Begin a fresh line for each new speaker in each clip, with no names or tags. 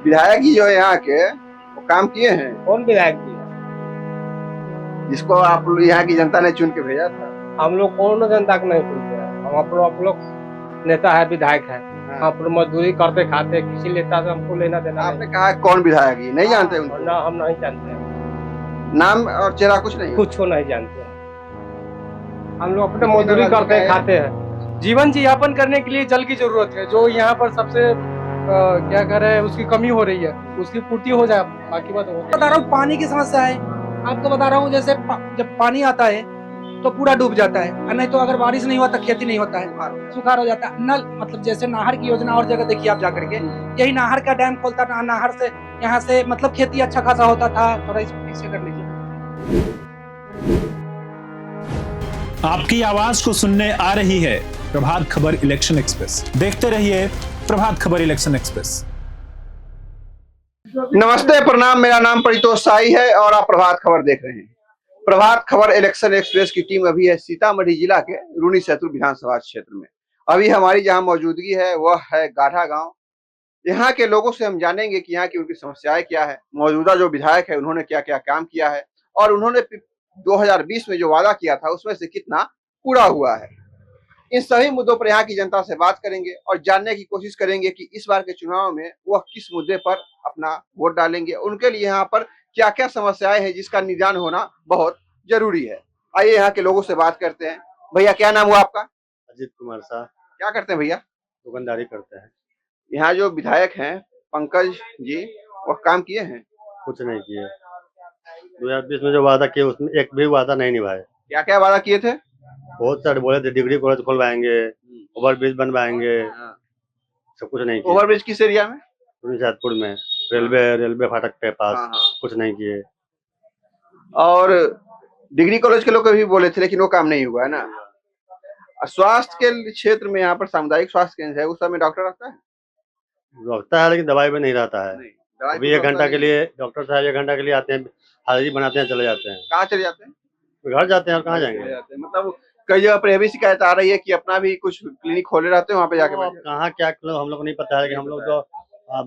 विधायक जी जो है यहाँ के वो काम किए हैं।
कौन विधायक जी?
जिसको आप यहाँ की जनता ने चुन के भेजा था।
हम लोग कौन जनता को नहीं चुनते हैं। हम आप लोग नेता है, विधायक है। आप लोग मजदूरी करते खाते, किसी नेता से हमको लेना देना
आपने
नहीं।
कहा कौन विधायक जी नहीं जानते उनको?
ना, हम नहीं जानते हैं।
नाम और चेहरा कुछ नहीं?
कुछ को नहीं जानते हैं। हम लोग अपने मजदूरी करते खाते हैं। जीवन यापन करने के लिए जल की जरूरत है। जो यहाँ पर सबसे क्या कह रहे हैं, उसकी कमी हो रही है, उसकी पूर्ति हो जाए, बाकी बात हो।
बता रहा हूँ, पानी की समस्या है। आपको बता रहा हूँ, जैसे जब पानी आता है तो पूरा डूब जाता है, और नहीं तो अगर बारिश नहीं हुआ तो खेती नहीं होता है, सुखाड़ हो जाता है। नल मतलब जैसे नाहर की योजना और जगह देखिए आप जाकर के, यही नाहर का डैम खोलता था, नाहर से यहाँ से मतलब खेती अच्छा खासा होता था। थोड़ा इससे कर लीजिए।
आपकी आवाज को सुनने आ रही है प्रभात खबर इलेक्शन एक्सप्रेस। देखते रहिए प्रभात खबर इलेक्शन एक्सप्रेस।
नमस्ते, प्रणाम। मेरा नाम परितोष साई है और आप प्रभात खबर देख रहे हैं। प्रभात खबर इलेक्शन एक्सप्रेस की टीम अभी है सीतामढ़ी जिला के रूनी सैदपुर विधानसभा क्षेत्र में। अभी हमारी जहां मौजूदगी है वह है गाढ़ा गांव। यहाँ के लोगों से हम जानेंगे कि यहाँ की उनकी समस्याएं क्या है, मौजूदा जो विधायक है उन्होंने क्या क्या काम किया है और उन्होंने 2020 में जो वादा किया था उसमें से कितना पूरा हुआ है। इन सभी मुद्दों पर यहाँ की जनता से बात करेंगे और जानने की कोशिश करेंगे कि इस बार के चुनाव में वह किस मुद्दे पर अपना वोट डालेंगे, उनके लिए यहाँ पर क्या क्या समस्याएं हैं जिसका निदान होना बहुत जरूरी है। आइए यहाँ के लोगों से बात करते हैं। भैया क्या नाम हुआ आपका?
अजीत कुमार शाह।
क्या करते हैं भैया?
दुकानदारी करते हैं।
यहाँ जो विधायक हैं पंकज जी, वह काम किए हैं?
कुछ नहीं किए। 2020 में जो वादा किए उसमें एक भी वादा नहीं निभाए।
क्या क्या वादा किए थे?
बहुत सारे बोले थे, डिग्री कॉलेज खुलवाएंगे, ओवरब्रिज बनवाएंगे, सब कुछ नहीं किए।
ओवरब्रिज किस एरिया में?
सैदपुर में रेलवे फाटक के पास। कुछ नहीं किए।
और डिग्री कॉलेज के लोग भी बोले थे लेकिन वो काम नहीं हुआ है ना। स्वास्थ्य के क्षेत्र में यहाँ पर सामुदायिक स्वास्थ्य केंद्र है, उस समय डॉक्टर रहता है
लेकिन दवाई भी नहीं रहता है। अभी 1 घंटा के लिए डॉक्टर साहब 1 घंटा के लिए आते हैं, हाजिरी बनाते हैं, चले जाते हैं।
कहाँ चले जाते हैं?
घर जाते हैं और कहाँ जाएंगे।
मतलब कई जगह पर यह भी शिकायत आ रही है कि अपना भी कुछ क्लिनिक खोले रहते हैं, वहाँ पे जाके
कहाँ क्या हम लोग को नहीं पता है। लेकिन हम लोग जो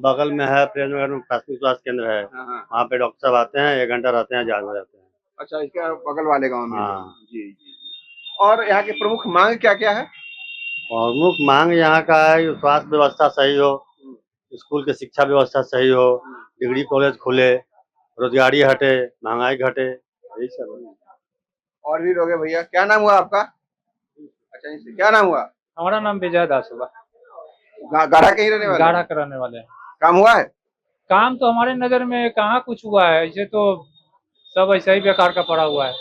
बगल में है प्रेमनगर में प्राथमिक स्वास्थ्य केंद्र है, वहाँ पे डॉक्टर साहब आते हैं, 1 घंटा रहते हैं, जाग हो जाते हैं।
अच्छा, इसके बगल वाले गाँव में? जी जी। और यहाँ की प्रमुख मांग क्या क्या है?
प्रमुख मांग यहाँ का है स्वास्थ्य व्यवस्था सही हो, स्कूल की शिक्षा व्यवस्था सही हो, डिग्री कॉलेज खुले, रोजगारी हटे, महंगाई घटे, यही सब।
और भी लोग हैं भैया। क्या नाम हुआ आपका? अच्छा, क्या नाम हुआ?
हमारा नाम विजय दास हुआ।
गाढ़ा के ही रहने वाले?
गाढ़ा कराने वाले हैं।
काम हुआ है?
काम तो हमारे नजर में कहाँ कुछ हुआ है, ऐसे तो सब ऐसा ही बेकार का पड़ा हुआ है।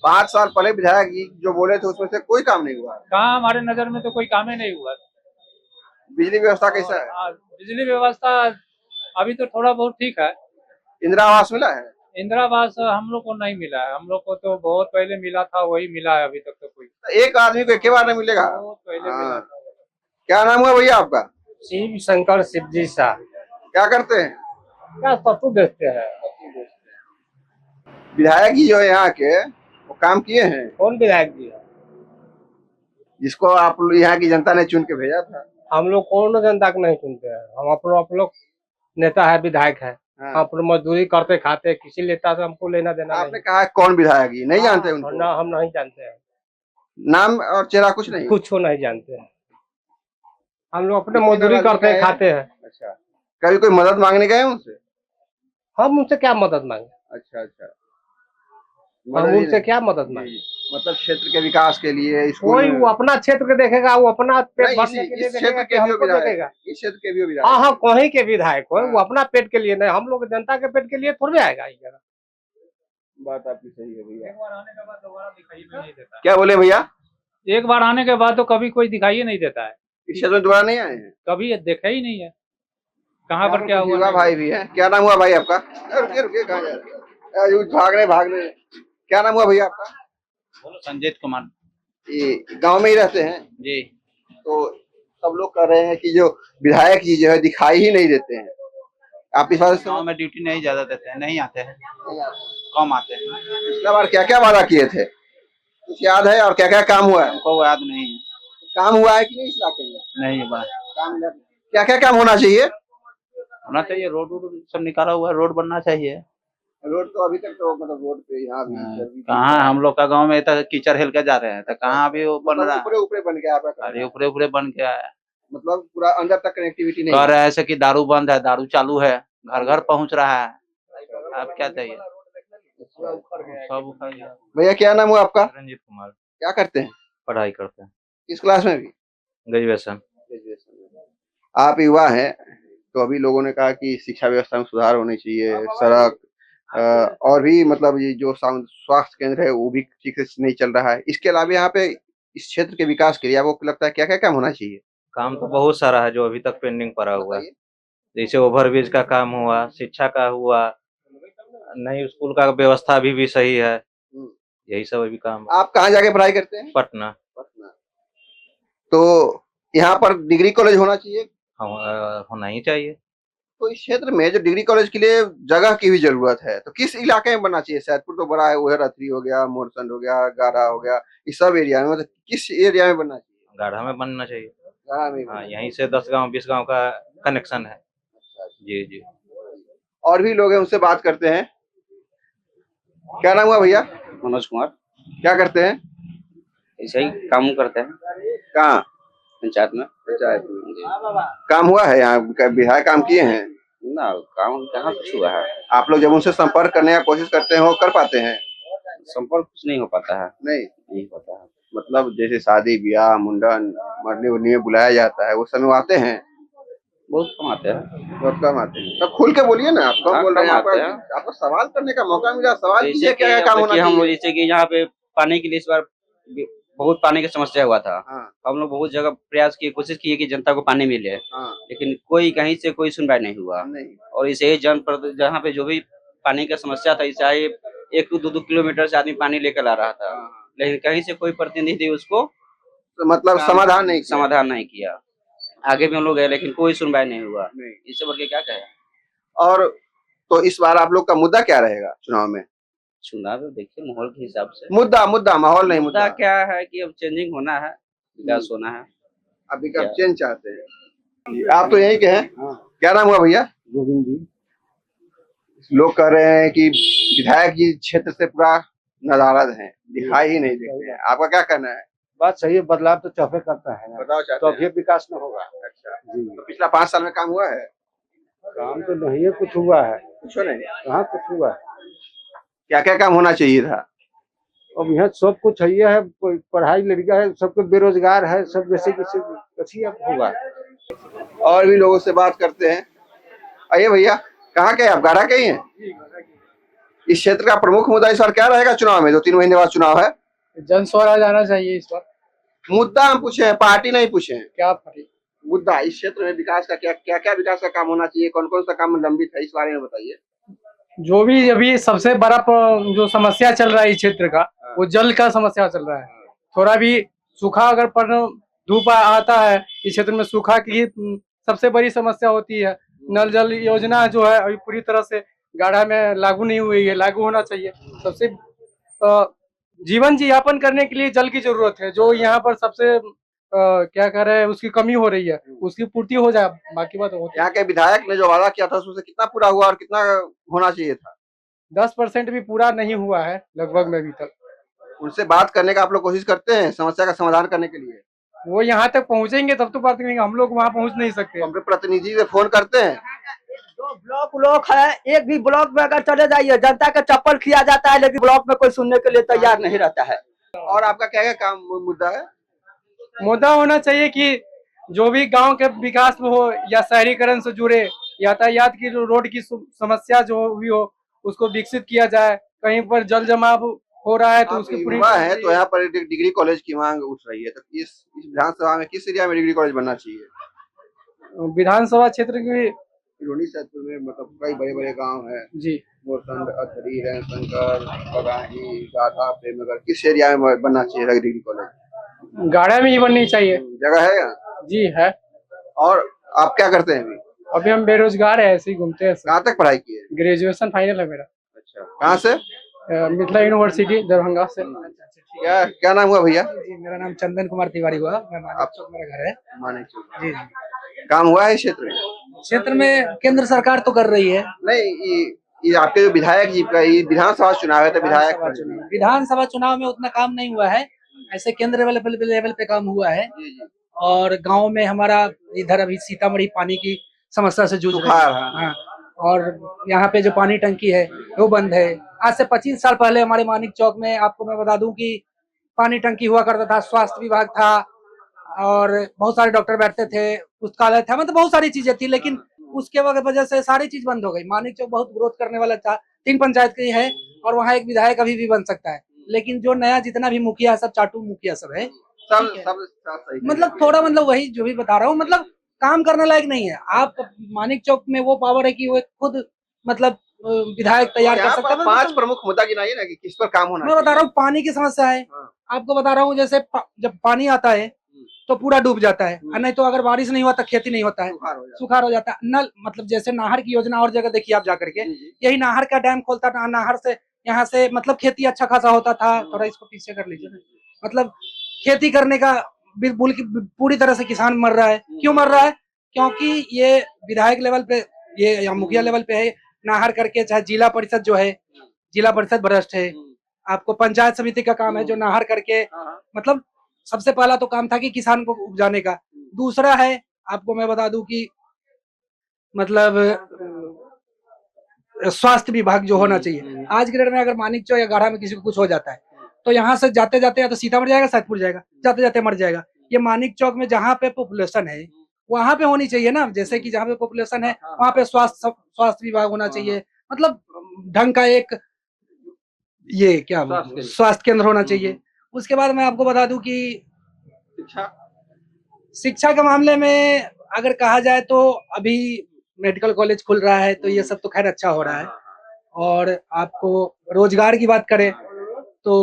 5 साल पहले विधायक जी जो बोले थे उसमें से कोई काम नहीं हुआ।
कहाँ, हमारे नजर में तो कोई काम ही नहीं हुआ।
बिजली व्यवस्था कैसा है?
बिजली व्यवस्था अभी तो थोड़ा बहुत ठीक है।
इंदिरा आवास मिला है?
इंदिरा आवास हम लोग को नहीं मिला है। हम लोग को तो बहुत पहले मिला था, वही मिला है। अभी तक तो कोई
एक आदमी को एक बार नहीं मिलेगा।
बहुत पहले मिला था।
क्या नाम हुआ भैया आपका?
शिव शंकर शिवजी शाह।
क्या करते हैं?
क्या सत्तू बेचते हैं।
विधायक जी जो है यहाँ के वो काम किए हैं।
कौन विधायक जी है?
जिसको आप यहाँ की जनता ने चुन के भेजा था।
हम लोग कौन जनता को नहीं चुनते हैं। हम आप लोग नेता है, विधायक है। आप लोग मजदूरी करते खाते, किसी नेता से हमको लेना देना
आपने कहा कौन विधायक जी नहीं जानते उनको?
ना, हम नहीं जानते हैं।
नाम और चेहरा कुछ नहीं?
कुछ को नहीं जानते हैं। हम लोग अपने मजदूरी करते खाते हैं।
अच्छा, कभी कोई मदद मांगने गए उनसे?
हम उनसे क्या मदद मांगे?
अच्छा अच्छा,
हम उनसे क्या मदद मांगे?
मतलब क्षेत्र के विकास के लिए
कोई वो अपना क्षेत्र के देखेगा, वो अपना पेट भरने के लिए देखेगा कि हमको देखेगा।
इस क्षेत्र के भी विधायक?
हाँ, कहीं के विधायक हो, वो अपना पेट के लिए नहीं, हम लोग जनता के पेट के लिए थोड़ी आएगा।
बात आपकी सही है भैया।
एक बार आने के बाद दोबारा दिखाई नहीं देता।
क्या बोले भैया?
एक बार आने के बाद तो कभी कोई दिखाई नहीं देता है।
इस क्षेत्र में दोबारा नहीं आए हैं?
कभी देखा ही नहीं है। कहाँ पर क्या हुआ?
भाई भी है। क्या नाम हुआ भाई आपका? रुकिए रुकिए, कहाँ जा रहे? भाग रहे। क्या नाम हुआ भैया आपका?
संजीत कुमार।
ये गांव में ही रहते हैं
जी।
तो सब लोग कह रहे हैं कि जो विधायक जी जो है दिखाई ही नहीं देते हैं। आप इस बात
गाँव में ड्यूटी नहीं ज्यादा देते हैं, नहीं आते हैं, कम आते हैं।
पिछला बार क्या क्या वादा किए थे कुछ याद है? और क्या क्या काम हुआ है?
हमको याद नहीं है।
काम हुआ है कि नहीं इस इलाके में?
नहीं हुआ।
काम क्या क्या काम होना चाहिए?
होना चाहिए। रोड सब निकाला हुआ है, रोड बनना चाहिए।
रोड तो अभी तक तो मतलब रोड पे यहाँ भी इधर भी
कहाँ हम लोग का गांव में तो कीचड़ हिल के जा रहे हैं, तो कहाँ अभी वो बन रहा
ऊपरे
है।
ऊपरे बन गया आपका
अरे ऊपरे ऊपरे बन गया है।
मतलब पूरा अंदर तक कनेक्टिविटी नहीं
कह
है।
रहे हैं ऐसे कि दारू बंद है, दारू चालू है, घर घर पहुंच रहा है। आप क्या चाहिए? सब उखड़ गया।
भैया क्या नाम हुआ आपका?
रंजीत कुमार।
क्या करते हैं?
पढ़ाई करते हैं,
किस क्लास में भी?
ग्रेजुएशन।
आप युवा हैं, तो अभी लोगों ने कहा कि शिक्षा व्यवस्था में सुधार होनी चाहिए, सड़क और भी मतलब ये जो स्वास्थ्य केंद्र है वो भी ठीक से नहीं चल रहा है। इसके अलावा यहाँ पे इस क्षेत्र के विकास के लिए आपको लगता है क्या क्या काम होना चाहिए?
काम तो बहुत सारा है जो अभी तक पेंडिंग पड़ा हुआ है। जैसे ओवरब्रिज का काम हुआ, शिक्षा का हुआ, नई स्कूल का व्यवस्था अभी भी सही है। यही सब अभी काम है।
आप कहाँ जाके पढ़ाई करते हैं?
पटना।
पटना। तो यहाँ पर डिग्री कॉलेज होना चाहिए।
होना ही चाहिए।
तो इस क्षेत्र में जो डिग्री कॉलेज के लिए जगह की भी जरूरत है, तो किस इलाके में बनना चाहिए? सैदपुर तो बड़ा है, उधर अथरी हो गया, मोरसंड हो गया, गारा हो गया, इस सब एरिया में मतलब किस एरिया में बनना चाहिए?
गाढ़ा में बनना चाहिए।
गारा में ही
हाँ,
बनना
यहीं से 10 गांव 20 गांव का कनेक्शन है। जी जी।
चाहिए। और भी लोग हैं, उनसे बात करते हैं। क्या नाम हुआ भैया?
मनोज कुमार।
क्या करते हैं?
ऐसे ही काम करते हैं
कहाँ?
पंचायत में।
पंचायत में काम हुआ है? यहाँ विधायक काम किए हैं
ना, काम कहाँ कुछ हुआ है।
आप लोग जब उनसे संपर्क करने का कोशिश करते हैं वो कर पाते हैं?
संपर्क कुछ नहीं हो पाता है।
नहीं
होता है।
मतलब जैसे शादी ब्याह मुंडन मरने उरने में बुलाया जाता है, वो समय आते हैं?
बहुत कम आते हैं।
बहुत कम आते हैं। तो खुल के बोलिए ना, आप कम
हाँ,
बोल रहे हैं।
कम आते हैं।
आपको सवाल करने का मौका मिला, सवाल कीजिए।
जैसे
क्या क्या काम होना
कि हम लोग
चाहिए?
जैसे कि यहाँ पे पानी के लिए इस बार बहुत पानी की समस्या हुआ था।
हाँ
हम लोग बहुत जगह प्रयास किए, कोशिश किए कि जनता को पानी मिले,
हाँ
लेकिन कोई कहीं से कोई सुनवाई नहीं हुआ।
नहीं
और इसे जहाँ पे जो भी पानी का समस्या था, चाहे 1-2 किलोमीटर से आदमी पानी लेकर आ रहा था, लेकिन कहीं से कोई प्रतिनिधि उसको
तो मतलब समाधान नहीं किया।
समाधान नहीं किया। आगे भी हम लोग गए लेकिन कोई सुनवाई नहीं हुआ।
नहीं।
इससे बढ़ के क्या कहे।
और तो इस बार आप लोग का मुद्दा क्या रहेगा चुनाव में?
चुनाव देखिए माहौल के हिसाब से।
मुद्दा माहौल नहीं,
मुद्दा
मुद्दा
क्या है कि अब चेंजिंग होना है, विकास होना है।
आप विकास चेंज चाहते हैं। आप तो यही के हैं। क्या नाम हुआ भैया?
गोविंद जी।
लोग कह रहे हैं कि विधायक जी क्षेत्र से पूरा नदारद हैं, दिखाई ही नहीं देते हैं। आपका क्या कहना है?
बात सही है, बदलाव तो चाहे करता है ना,
बताओ
तो
चाहते
अभी
हैं।
विकास न होगा।
अच्छा,
जी,
तो पिछला 5 साल में काम हुआ है?
काम तो नहीं है, कुछ हुआ है,
कुछ नहीं।
कहाँ कुछ हुआ है।
क्या क्या काम होना चाहिए था?
अब यहाँ सब कुछ है, कोई पढ़ाई लड़का है, सबको बेरोजगार है, सब जैसे किसी अब होगा।
और भी लोगों से बात करते हैं। आइए भैया, कहाँ के आप? गाढ़ा के ही हैं? इस क्षेत्र का प्रमुख मुद्दा इस बार क्या रहेगा चुनाव में? 2-3 महीने बाद चुनाव है।
जन स्वराज आना चाहिए इस बार।
मुद्दा हम पूछे हैं, पार्टी नहीं पूछे हैं।
क्या पार्टी?
मुद्दा इस क्षेत्र में विकास का क्या विकास का काम होना चाहिए, कौन कौन सा काम लंबित है, इस बारे में बताइए।
जो भी अभी सबसे बड़ा जो समस्या चल रहा है इस क्षेत्र का, वो जल का समस्या चल रहा है। थोड़ा भी सूखा अगर धूप आता है इस क्षेत्र में, सूखा की सबसे बड़ी समस्या होती है। नल जल योजना जो है अभी पूरी तरह से गाढ़ा में लागू नहीं हुई है, लागू होना चाहिए। सबसे जीवन यापन करने के लिए जल की जरूरत है, जो यहाँ पर सबसे क्या कह रहे हैं उसकी कमी हो रही है, उसकी पूर्ति हो जाए, बाकी बात होती है।
यहाँ के विधायक ने जो वादा किया था उसमें कितना पूरा हुआ और कितना होना चाहिए था?
10% भी पूरा नहीं हुआ है लगभग में अभी तक।
उनसे बात करने का आप लोग कोशिश करते हैं समस्या का समाधान करने के लिए?
वो यहाँ तक पहुँचेंगे तब तो बात करेंगे, हम लोग वहाँ पहुँच नहीं सकते।
अपने प्रतिनिधि से फोन करते हैं?
जो ब्लॉक है, एक भी ब्लॉक में अगर चले जाइए जनता का चप्पल किया जाता है, लेकिन ब्लॉक में कोई सुनने के लिए तैयार नहीं रहता है।
और आपका क्या क्या काम मुद्दा है?
मुद्दा होना चाहिए कि जो भी गांव के विकास में हो या शहरीकरण से जुड़े यातायात की जो रोड की समस्या जो भी हो, उसको विकसित किया जाए। कहीं पर जल जमाव हो रहा है तो उसकी पूरी
है, तो यहाँ पर डिग्री कॉलेज की मांग उठ रही है, तो इस विधानसभा में किस एरिया में डिग्री कॉलेज बनना चाहिए?
विधानसभा क्षेत्र की
रोनी सैदपुर में मतलब कई बड़े बड़े गांव हैं
जी,
मोरसंड, अथरी, शंकर, बगाही, गाढ़ा, प्रेमनगर, किस एरिया में बनना चाहिए डिग्री कॉलेज?
गाढ़ा में ही बननी चाहिए।
जगह है यहाँ?
जी है।
और आप क्या करते हैं अभी?
अभी हम बेरोजगार है, ऐसे ही घूमते हैं।
कहाँ तक पढ़ाई की है?
ग्रेजुएशन फाइनल है मेरा।
अच्छा, कहाँ से?
मिथिला यूनिवर्सिटी दरभंगा से।
क्या नाम हुआ भैया?
जी, मेरा नाम चंदन कुमार तिवारी हुआ। मैं मानिक चौक मेरा घर है।
मानिक चौक।
जी जी।
काम हुआ है इस क्षेत्र में?
क्षेत्र में केंद्र सरकार तो कर रही है।
नहीं, ये आपके जो विधायक जी का ये विधानसभा चुनाव है तो
विधानसभा चुनाव में उतना काम नहीं हुआ है, ऐसे केंद्र लेवल पे काम हुआ है। और गांव में हमारा इधर अभी सीतामढ़ी पानी की समस्या से जूझ रहा है। हाँ, और यहाँ पे जो पानी टंकी है वो बंद है। आज से 25 साल पहले हमारे मानिक चौक में, आपको मैं बता दूं कि पानी टंकी हुआ करता था, स्वास्थ्य विभाग था और बहुत सारे डॉक्टर बैठते थे, पुस्तकालय था, मतलब बहुत सारी चीजें थी। लेकिन उसके वजह से सारी चीज बंद हो गई। मानिक चौक बहुत ग्रोथ करने वाला था, 3 पंचायत की है और वहाँ एक विधायक अभी भी बन सकता है। लेकिन जो नया जितना भी मुखिया सब चाटू मुखिया सब है, मतलब थोड़ा मतलब वही जो भी बता रहा हूँ, मतलब काम करने लायक नहीं है। आप मानिक चौक में वो पावर है कि वो खुद मतलब विधायक तैयार कर सकता है।
5 प्रमुख मुद्दा गिनाइए ना कि किस पर काम होना।
मैं बता रहा हूँ, पानी की समस्या है। आपको बता रहा हूँ, जैसे जब पानी आता है तो पूरा डूब जाता है, और नहीं तो अगर बारिश नहीं हुआ तो खेती नहीं होता है, सुखाड़ हो जाता है। नल मतलब जैसे नाहर की योजना और जगह देखिए आप जाकर के, यही नाहर का डैम खोलता था, नाहर से यहाँ से मतलब खेती अच्छा खासा होता था। थोड़ा इसको पीछे कर लीजिए ना, मतलब खेती करने का बिल्कुल पूरी तरह से किसान मर रहा है। क्यों मर रहा है? क्योंकि ये विधायक लेवल पे, ये या मुखिया लेवल पे है, नाहर करके, चाहे जिला परिषद जो है, जिला परिषद भ्रष्ट है। आपको पंचायत समिति का काम है जो नाहर करके, मतलब सबसे पहला तो काम था कि किसान को उपजाने का। दूसरा है, आपको मैं बता दूं कि मतलब स्वास्थ्य विभाग जो होना चाहिए। आज के डेट में अगर मानिक चौक या गाढ़ा में किसी को कुछ हो जाता है तो यहाँ से जाते जाते या तो सीतामढ़ी जाएगा, सैदपुर जाएगा, जाते जाते मर जाएगा। ये मानिक चौक में जहाँ पे पॉपुलेशन है वहां पे होनी चाहिए ना, जैसे कि जहाँ पे पॉपुलेशन है वहां पे स्वास्थ्य विभाग होना चाहिए, मतलब ढंग का एक ये क्या स्वास्थ्य केंद्र होना चाहिए। उसके बाद मैं आपको बता दूं कि शिक्षा के मामले में अगर कहा जाए तो अभी मेडिकल कॉलेज खुल रहा है तो ये सब तो खैर अच्छा हो रहा है। और आपको रोजगार की बात करें तो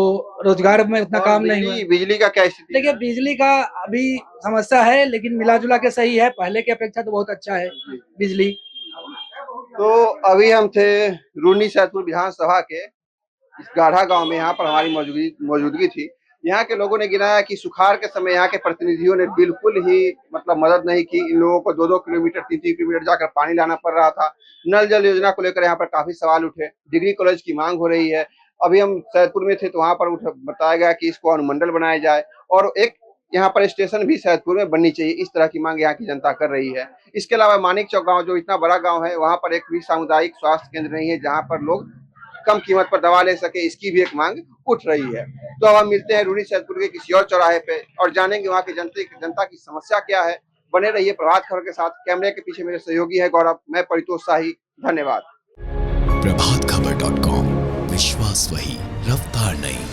रोजगार में उतना काम नहीं हुआ।
बिजली का क्या स्थिति?
देखिए, बिजली का अभी समस्या है, लेकिन मिला जुला के सही है, पहले की अपेक्षा तो बहुत अच्छा है बिजली।
तो अभी हम थे रूनी सैदपुर विधानसभा के इस गाढ़ा गांव में, यहाँ पर हमारी मौजूदगी थी। यहाँ के लोगों ने गिनाया कि सुखाड़ के समय यहाँ के प्रतिनिधियों ने बिल्कुल ही मतलब मदद नहीं की। इन लोगों को 2-2 किलोमीटर 3-3 किलोमीटर जाकर पानी लाना पड़ रहा था। नल जल योजना को लेकर यहाँ पर काफी सवाल उठे। डिग्री कॉलेज की मांग हो रही है। अभी हम सैदपुर में थे तो वहाँ पर बताया गया कि इसको अनुमंडल बनाया जाए और एक यहाँ पर स्टेशन भी सैदपुर में बननी चाहिए। इस तरह की मांग यहाँ की जनता कर रही है। इसके अलावा मानिक चौक गाँव जो इतना बड़ा गाँव है, वहाँ पर एक भी सामुदायिक स्वास्थ्य केंद्र नहीं है जहाँ पर लोग कम कीमत पर दवा ले सके, इसकी भी एक मांग उठ रही है। तो अब हम मिलते हैं रूनी सैदपुर के किसी और चौराहे पे और जानेंगे वहाँ की जनता की समस्या क्या है। बने रहिए प्रभात खबर के साथ। कैमरे के पीछे मेरे सहयोगी है गौरव, मैं परितोष शाही। धन्यवाद।
प्रभातखबर.com, विश्वास वही, रफ्तार नहीं।